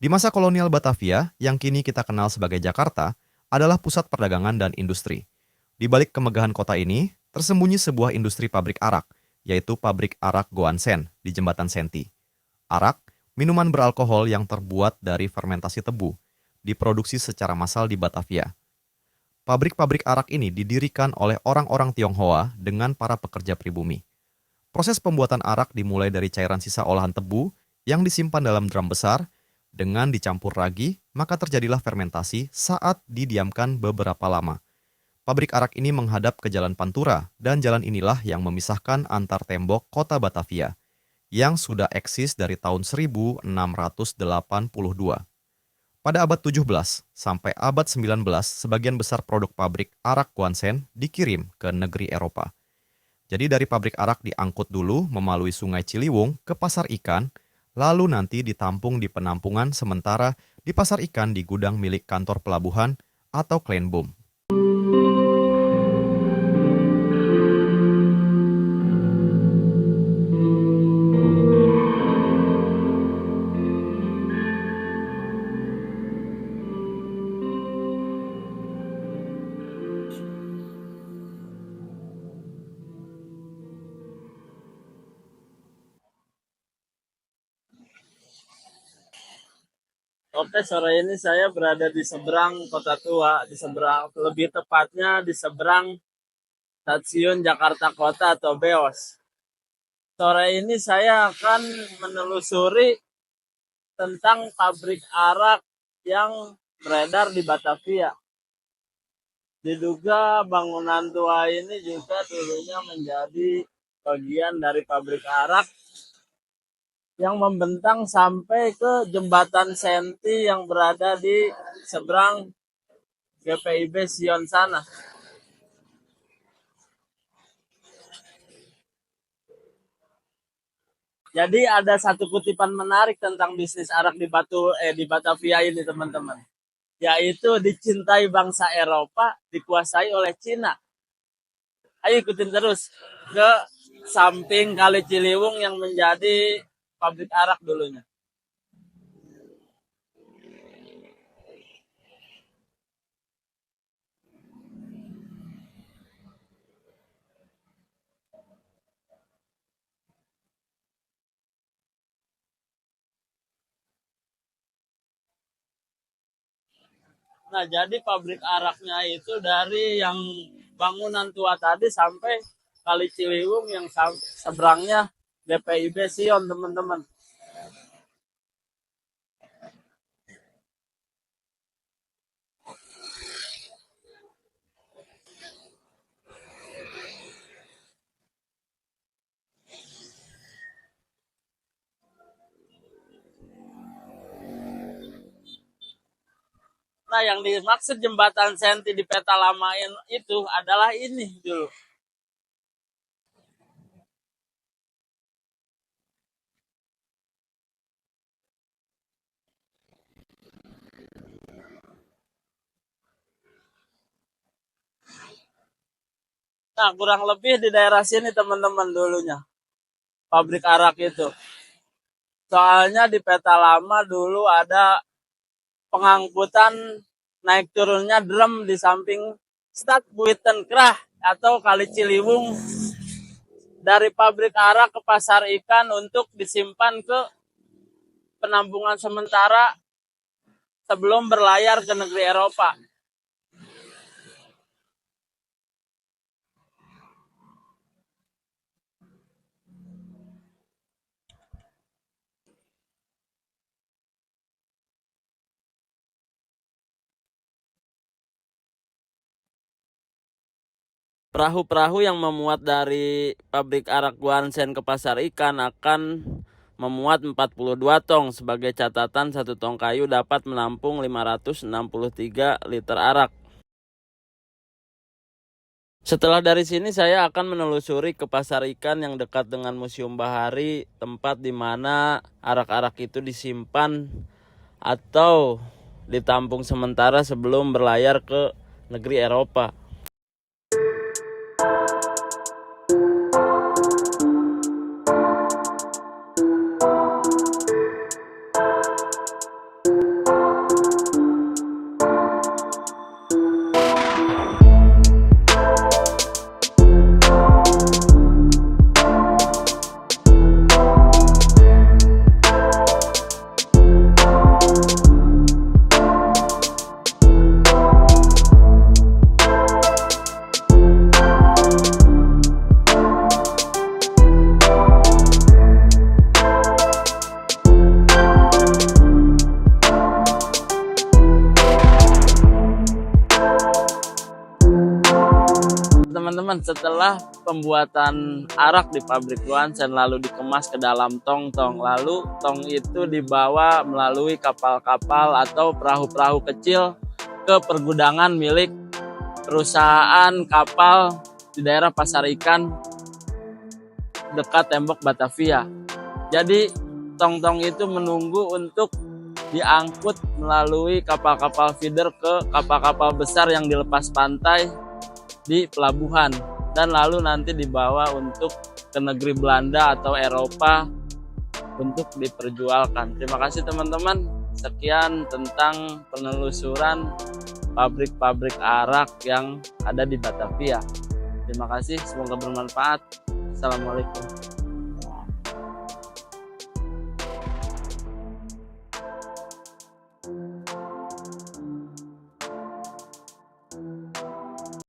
masa kolonial Batavia, yang kini kita kenal sebagai Jakarta, adalah pusat perdagangan dan industri. Di balik kemegahan kota ini, tersembunyi sebuah industri pabrik arak, yaitu pabrik arak Goansen di Jembatan Senti. Arak, minuman beralkohol yang terbuat dari fermentasi tebu, diproduksi secara massal di Batavia. Pabrik-pabrik arak ini didirikan oleh orang-orang Tionghoa dengan para pekerja pribumi. Proses pembuatan arak dimulai dari cairan sisa olahan tebu yang disimpan dalam drum besar. Dengan dicampur ragi, maka terjadilah fermentasi saat didiamkan beberapa lama. Pabrik arak ini menghadap ke Jalan Pantura, dan jalan inilah yang memisahkan antar tembok kota Batavia, yang sudah eksis dari tahun 1682. Pada abad 17 sampai abad 19, sebagian besar produk pabrik arak Guansen dikirim ke negeri Eropa. Jadi dari pabrik arak diangkut dulu melalui Sungai Ciliwung ke pasar ikan, lalu nanti ditampung di penampungan sementara di pasar ikan di gudang milik kantor pelabuhan atau Kleinboom. Oke, sore ini saya berada di seberang Kota Tua, di seberang, lebih tepatnya di seberang Stasiun Jakarta Kota atau BEOS. Sore ini saya akan menelusuri tentang pabrik arak yang beredar di Batavia. Diduga bangunan tua ini juga dulunya menjadi bagian dari pabrik arak yang membentang sampai ke Jembatan Senti yang berada di seberang GPIB Sion sana. Jadi ada satu kutipan menarik tentang bisnis arak di Batavia ini, teman-teman. Yaitu dicintai bangsa Eropa, dikuasai oleh Cina. Ayo ikutin terus ke samping Kali Ciliwung yang menjadi pabrik arak dulunya. Nah, jadi pabrik araknya itu dari yang bangunan tua tadi sampai Kali Ciliwung yang seberangnya DPIB Sion, teman-teman. Nah, yang dimaksud jembatan Senti di peta lama itu adalah ini dulu. Nah, kurang lebih di daerah sini teman-teman dulunya. Pabrik arak itu. Soalnya di peta lama dulu ada pengangkutan naik turunnya drum di samping Stad Buitenkrah atau Kali Ciliwung dari pabrik arak ke pasar ikan untuk disimpan ke penampungan sementara sebelum berlayar ke negeri Eropa. Perahu-perahu yang memuat dari pabrik arak Guansen ke pasar ikan akan memuat 42 tong. Sebagai catatan, satu tong kayu dapat menampung 563 liter arak. Setelah dari sini saya akan menelusuri ke pasar ikan yang dekat dengan Museum Bahari, tempat di mana arak-arak itu disimpan atau ditampung sementara sebelum berlayar ke negeri Eropa. teman-teman, setelah pembuatan arak di pabrik Goansen lalu dikemas ke dalam tong-tong, lalu tong itu dibawa melalui kapal-kapal atau perahu-perahu kecil ke pergudangan milik perusahaan kapal di daerah Pasar Ikan dekat tembok Batavia. Jadi tong-tong itu menunggu untuk diangkut melalui kapal-kapal feeder ke kapal-kapal besar yang dilepas pantai di pelabuhan, dan lalu nanti dibawa untuk ke negeri Belanda atau Eropa untuk diperjualkan. Terima kasih teman-teman. Sekian tentang penelusuran pabrik-pabrik arak yang ada di Batavia. Terima kasih, semoga bermanfaat. Assalamualaikum.